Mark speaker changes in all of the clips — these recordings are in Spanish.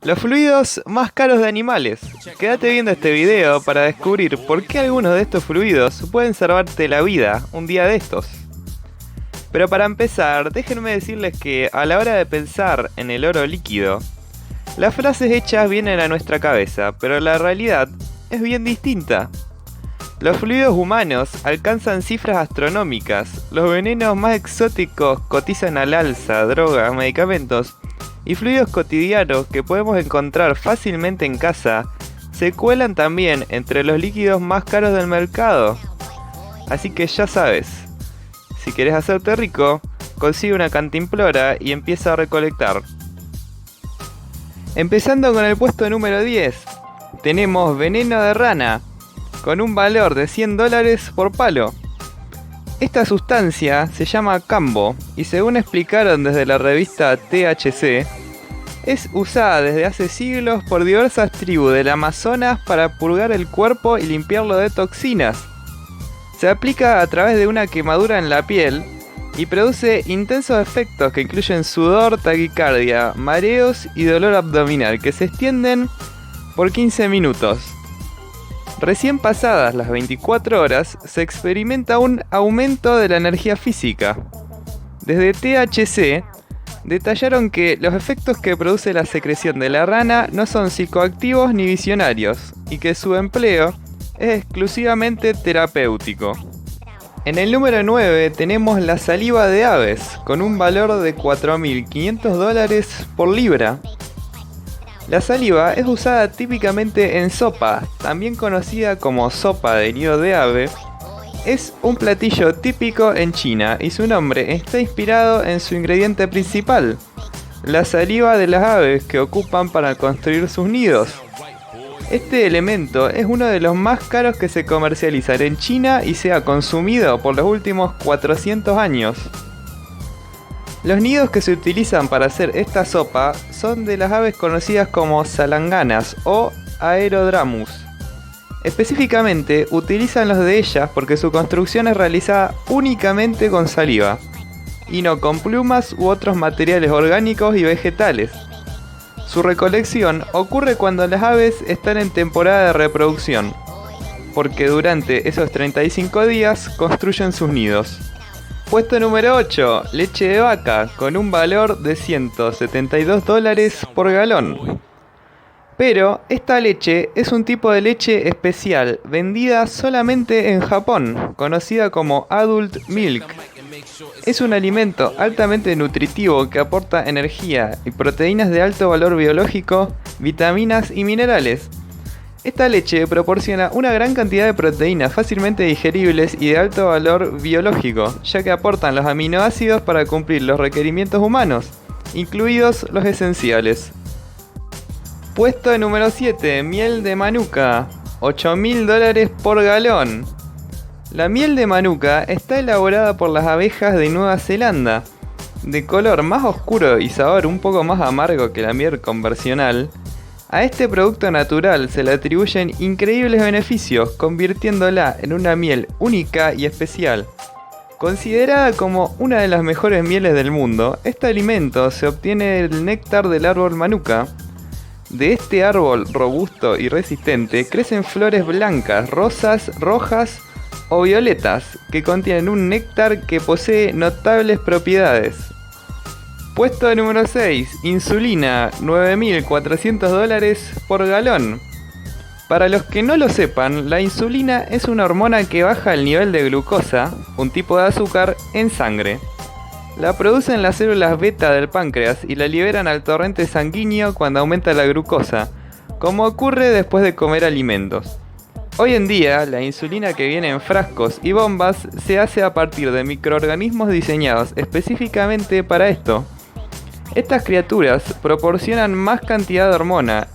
Speaker 1: Los fluidos más caros de animales. Quédate viendo este video para descubrir por qué algunos de estos fluidos pueden salvarte la vida un día de estos. Pero para empezar, déjenme decirles que a la hora de pensar en el oro líquido, las frases hechas vienen a nuestra cabeza, pero la realidad es bien distinta. Los fluidos humanos alcanzan cifras astronómicas, los venenos más exóticos cotizan al alza, drogas, medicamentos y fluidos cotidianos que podemos encontrar fácilmente en casa se cuelan también entre los líquidos más caros del mercado. Así que ya sabes, si quieres hacerte rico, consigue una cantimplora y empieza a recolectar. Empezando con el puesto número 10, tenemos veneno de rana, con un valor de $100 por palo. Esta sustancia se llama cambo y según explicaron desde la revista THC, es usada desde hace siglos por diversas tribus del Amazonas para purgar el cuerpo y limpiarlo de toxinas. Se aplica a través de una quemadura en la piel y produce intensos efectos que incluyen sudor, taquicardia, mareos y dolor abdominal que se extienden por 15 minutos. Recién pasadas las 24 horas, se experimenta un aumento de la energía física. Desde THC, detallaron que los efectos que produce la secreción de la rana no son psicoactivos ni visionarios, y que su empleo es exclusivamente terapéutico. En el número 9 tenemos la saliva de aves, con un valor de $4.500 por libra. La saliva es usada típicamente en sopa, también conocida como sopa de nido de ave. Es un platillo típico en China y su nombre está inspirado en su ingrediente principal, la saliva de las aves que ocupan para construir sus nidos. Este elemento es uno de los más caros que se comercializan en China y se ha consumido por los últimos 400 años. Los nidos que se utilizan para hacer esta sopa son de las aves conocidas como salanganas o Aerodramus. Específicamente utilizan los de ellas porque su construcción es realizada únicamente con saliva y no con plumas u otros materiales orgánicos y vegetales. Su recolección ocurre cuando las aves están en temporada de reproducción, porque durante esos 35 días construyen sus nidos. Puesto número 8, leche de vaca, con un valor de $172 por galón. Pero esta leche es un tipo de leche especial, vendida solamente en Japón, conocida como Adult Milk. Es un alimento altamente nutritivo que aporta energía y proteínas de alto valor biológico, vitaminas y minerales. Esta leche proporciona una gran cantidad de proteínas fácilmente digeribles y de alto valor biológico, ya que aportan los aminoácidos para cumplir los requerimientos humanos, incluidos los esenciales. Puesto número 7, miel de manuka, $8.000 por galón. La miel de manuka está elaborada por las abejas de Nueva Zelanda, de color más oscuro y sabor un poco más amargo que la miel convencional. A este producto natural se le atribuyen increíbles beneficios, convirtiéndola en una miel única y especial. Considerada como una de las mejores mieles del mundo, este alimento se obtiene del néctar del árbol manuka. De este árbol robusto y resistente crecen flores blancas, rosas, rojas o violetas que contienen un néctar que posee notables propiedades. Puesto número 6, insulina, $9.400 por galón. Para los que no lo sepan, la insulina es una hormona que baja el nivel de glucosa, un tipo de azúcar, en sangre. La producen las células beta del páncreas y la liberan al torrente sanguíneo cuando aumenta la glucosa, como ocurre después de comer alimentos. Hoy en día, la insulina que viene en frascos y bombas se hace a partir de microorganismos diseñados específicamente para esto. Estas criaturas proporcionan más cantidad de hormona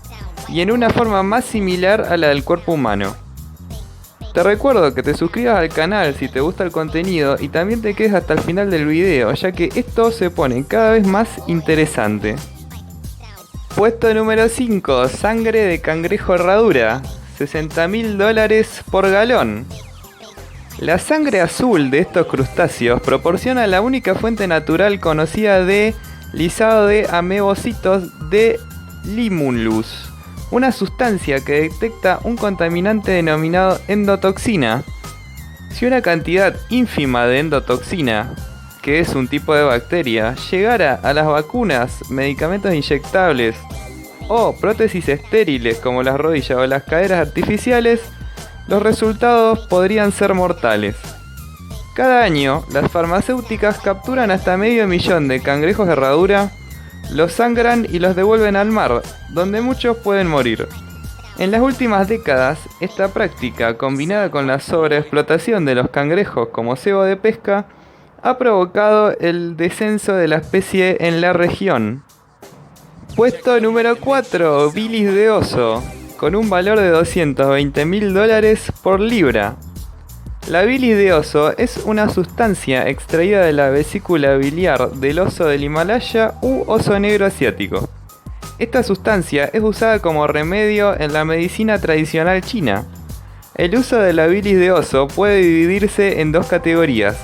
Speaker 1: y en una forma más similar a la del cuerpo humano. Te recuerdo que te suscribas al canal si te gusta el contenido y también te quedes hasta el final del video, ya que esto se pone cada vez más interesante. Puesto número 5, sangre de cangrejo herradura, $60.000 por galón. La sangre azul de estos crustáceos proporciona la única fuente natural conocida de lisado de amebocitos de Limulus, una sustancia que detecta un contaminante denominado endotoxina. Si una cantidad ínfima de endotoxina, que es un tipo de bacteria, llegara a las vacunas, medicamentos inyectables o prótesis estériles como las rodillas o las caderas artificiales, los resultados podrían ser mortales. Cada año, las farmacéuticas capturan hasta 500.000 de cangrejos de herradura, los sangran y los devuelven al mar, donde muchos pueden morir. En las últimas décadas, esta práctica, combinada con la sobreexplotación de los cangrejos como cebo de pesca, ha provocado el descenso de la especie en la región. Puesto número 4, bilis de oso, con un valor de $220.000 por libra. La bilis de oso es una sustancia extraída de la vesícula biliar del oso del Himalaya u oso negro asiático. Esta sustancia es usada como remedio en la medicina tradicional china. El uso de la bilis de oso puede dividirse en dos categorías: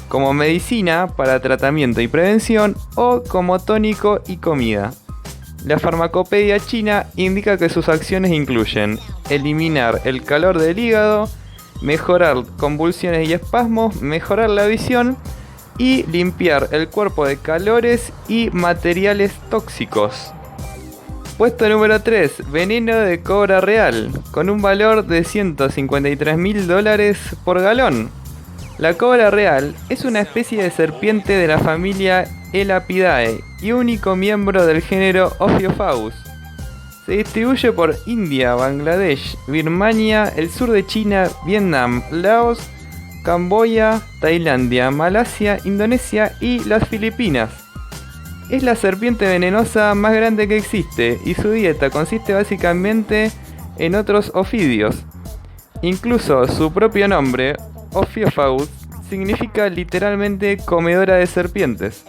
Speaker 1: como medicina para tratamiento y prevención o como tónico y comida. La farmacopedia china indica que sus acciones incluyen eliminar el calor del hígado, mejorar convulsiones y espasmos, mejorar la visión y limpiar el cuerpo de calores y materiales tóxicos. Puesto número 3, veneno de cobra real, con un valor de $153.000 por galón. La cobra real es una especie de serpiente de la familia Elapidae y único miembro del género Ophiophagus. Se distribuye por India, Bangladesh, Birmania, el sur de China, Vietnam, Laos, Camboya, Tailandia, Malasia, Indonesia y las Filipinas. Es la serpiente venenosa más grande que existe y su dieta consiste básicamente en otros ofidios. Incluso su propio nombre, Ophiophagus, significa literalmente comedora de serpientes.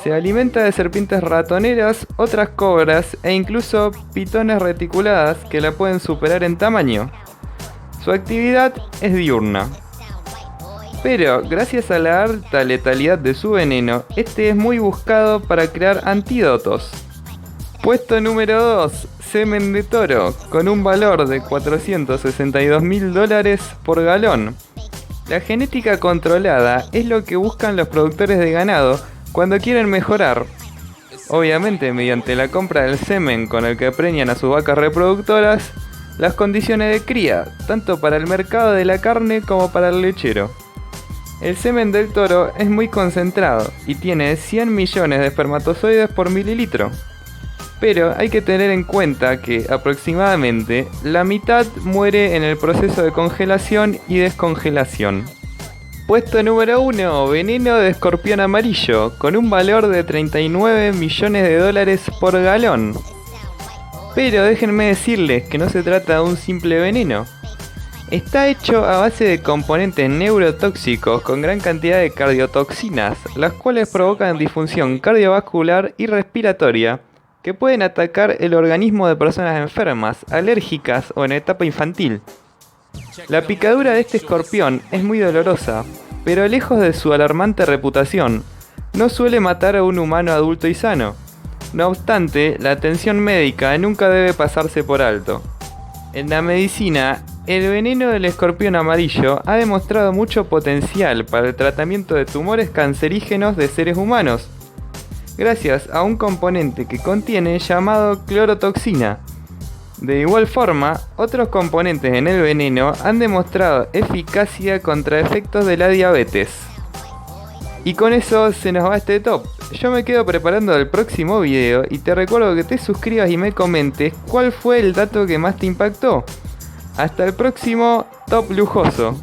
Speaker 1: Se alimenta de serpientes ratoneras, otras cobras e incluso pitones reticuladas que la pueden superar en tamaño. Su actividad es diurna. Pero, gracias a la alta letalidad de su veneno, este es muy buscado para crear antídotos. Puesto número 2, semen de toro, con un valor de $462.000 por galón. La genética controlada es lo que buscan los productores de ganado cuando quieren mejorar, obviamente mediante la compra del semen con el que preñan a sus vacas reproductoras, las condiciones de cría, tanto para el mercado de la carne como para el lechero. El semen del toro es muy concentrado y tiene 100 millones de espermatozoides por mililitro. Pero hay que tener en cuenta que aproximadamente la mitad muere en el proceso de congelación y descongelación. Puesto número 1, veneno de escorpión amarillo, con un valor de $39 millones por galón. Pero déjenme decirles que no se trata de un simple veneno. Está hecho a base de componentes neurotóxicos con gran cantidad de cardiotoxinas, las cuales provocan disfunción cardiovascular y respiratoria, que pueden atacar el organismo de personas enfermas, alérgicas o en etapa infantil. La picadura de este escorpión es muy dolorosa, pero lejos de su alarmante reputación, no suele matar a un humano adulto y sano. No obstante, la atención médica nunca debe pasarse por alto. En la medicina, el veneno del escorpión amarillo ha demostrado mucho potencial para el tratamiento de tumores cancerígenos de seres humanos, gracias a un componente que contiene llamado clorotoxina. De igual forma, otros componentes en el veneno han demostrado eficacia contra efectos de la diabetes. Y con eso se nos va este top. Yo me quedo preparando el próximo video y te recuerdo que te suscribas y me comentes cuál fue el dato que más te impactó. Hasta el próximo Top Lujoso.